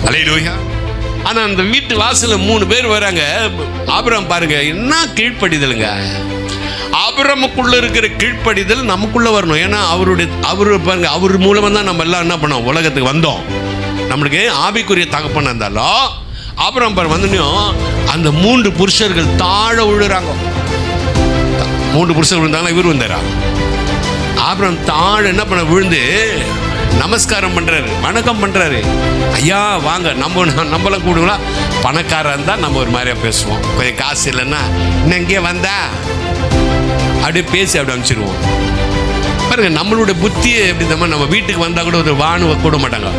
அல்லேலூயா. ஆனா அந்த வீட்டு வாசல்ல 3 பேர் வராங்க. ஆபிரகாம் பாருங்க என்ன கீழ்ப்படிதலுங்க. ஆபிரகாமுக்குள்ள இருக்கிற கீழ்ப்படிதல் நமக்குள்ள வரணும். ஏன்னா அவரு பாருங்க, அவர் மூலமா தான் நம்ம எல்லாம் என்ன பண்ணோம், உலகத்துக்கு வந்தோம். நம்மளுக்கு ஆவிக்குரிய தகப்பன் இருந்தாலும் ஆபிரகாம் பாரு வந்தோம், அந்த 3 புருஷர்கள் தாழ விழுறாங்க. 3 புருஷர்கள் விழுந்தாலும் இவர் வந்தாரா? ஆபிரகாம் தாழ என்ன பண்ண விழுந்து நமஸ்காரம் பண்றாரு, வணக்கம் பண்றாரு. ஐயா வாங்க, நம்மளாம் கூடுங்களா? பணக்காரா இருந்தா நம்ம ஒரு மாதிரியா பேசுவோம், கொஞ்சம் காசு இல்லைன்னா இன்னும் இங்கே வந்தா அப்படியே பேசி அப்படி அனுப்பிச்சிருவோம். பாருங்க நம்மளுடைய புத்தியை எப்படி நம்ம வீட்டுக்கு வந்தா கூட ஒரு வானு கூட மாட்டாங்க.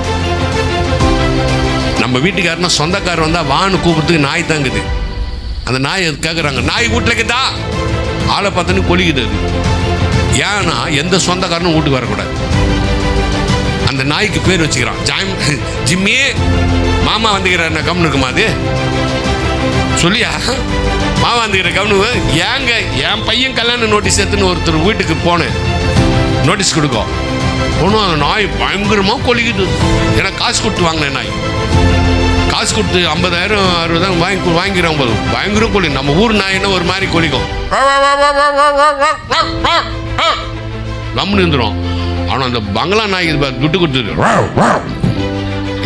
நம்ம வீட்டுக்காரனா சொந்தக்காரர் வந்தா வானு கூப்பிடுறதுக்கு நாய் தாங்குது. அந்த நாய் கேட்குறாங்க, நாய் வீட்டில் இருக்குதா? ஆளை பார்த்தோன்னு கொலிக்குது அது. ஏன்னா எந்த சொந்தக்காரனும் வீட்டுக்கு வரக்கூடாது. அந்த நாய்க்கு பேர் வச்சுக்கிறான் ஜிம்மி. மாமா வந்துக்கிறார், கம்னு இருக்குமா அது சொல்லியா? மாமா வந்துக்கிற கம்னு. ஏங்க என் பையன் கல்யாண நோட்டீஸ் எடுத்துன்னு ஒருத்தர் வீட்டுக்கு போனேன், நோட்டீஸ் கொடுக்கும் ஒன்றும் அந்த நாய் பயங்கரமாக கொலிக்குது. ஏன்னா காசு கொடுத்து வாங்கினேன் நாய், காசு கொடுத்து 50,000 60,000 வாங்கிக்கிறோம் போது பயங்கரம் கொலி. நம்ம ஊர் நாயின்னா ஒரு மாதிரி கொலிக்கும், கம்னு இருந்துடும். ஆனால் அந்த பங்களா நாய்க்கு துட்டு கொடுத்துரு,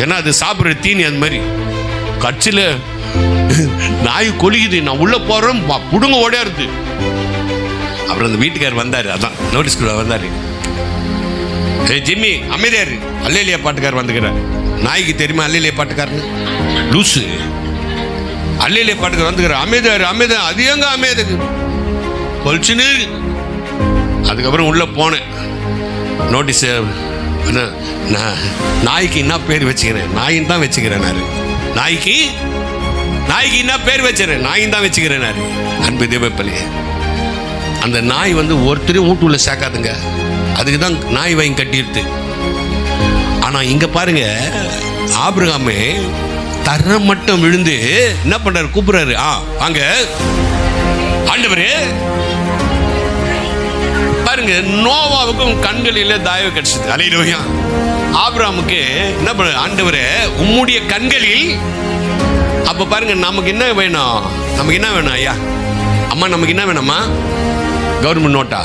ஏன்னா அது சாப்பிட்ற தீனி. அது மாதிரி கட்சியில் நாய் கொலிக்குது, நான் உள்ள போறேன் புடுங்க ஓடியாருது. அப்புறம் அந்த வீட்டுக்காரர் வந்தாரு, அதான் நோட்டீஸ் கூட வந்தாரு. ஜிம்மி அமைதியாரு, அல்லேலியா பாட்டுக்காரர் வந்துக்கிறார். நாய்க்கு தெரியுமா அல்லேலியா பாட்டுக்காரன்னு? லூசு. அல்லேலியா பாட்டுக்காரர் வந்துக்கிறார். அமைதியாரு அமைதியா. அது எங்க அமைதிக்கு கொலிச்சுன்னு. அதுக்கப்புறம் உள்ள போனேன், நோட்டீஸ் நாய்க்கு என்ன பேர் வச்சுக்கிறேன்? நாயின்னு தான் வச்சுக்கிறேன். நாய்க்கு என்ன பேர் வச்சுறேன்? நாயின் தான் வச்சுக்கிறேன். அன்பு தேவப்பள்ளி, அந்த நாய் ஒருத்தரையும் வீட்டுள்ள சேர்க்காதுங்க, அதுக்கு தான் நாய் வாங்கி கட்டிடுது. ஆனா இங்க பாருங்க, ஆபிரகாமே தரம் மட்டும் விழுந்து என்ன பண்றாரு, கூப்பிடுறாரு, வாங்க ஆண்டவரே. பாருங்க, நோவாவுக்கும் கண்களில தயவு கிடைச்சது. அல்லேலூயா. ஆபிரகாமுக்கு என்ன பண்ண, ஆண்டவரே உம்முடைய கண்களில். அப்ப பாருங்க நமக்கு என்ன வேணும்? நமக்கு என்ன வேணும் ஐயா? அம்மா நமக்கு என்ன வேணும்மா? Government NOTA?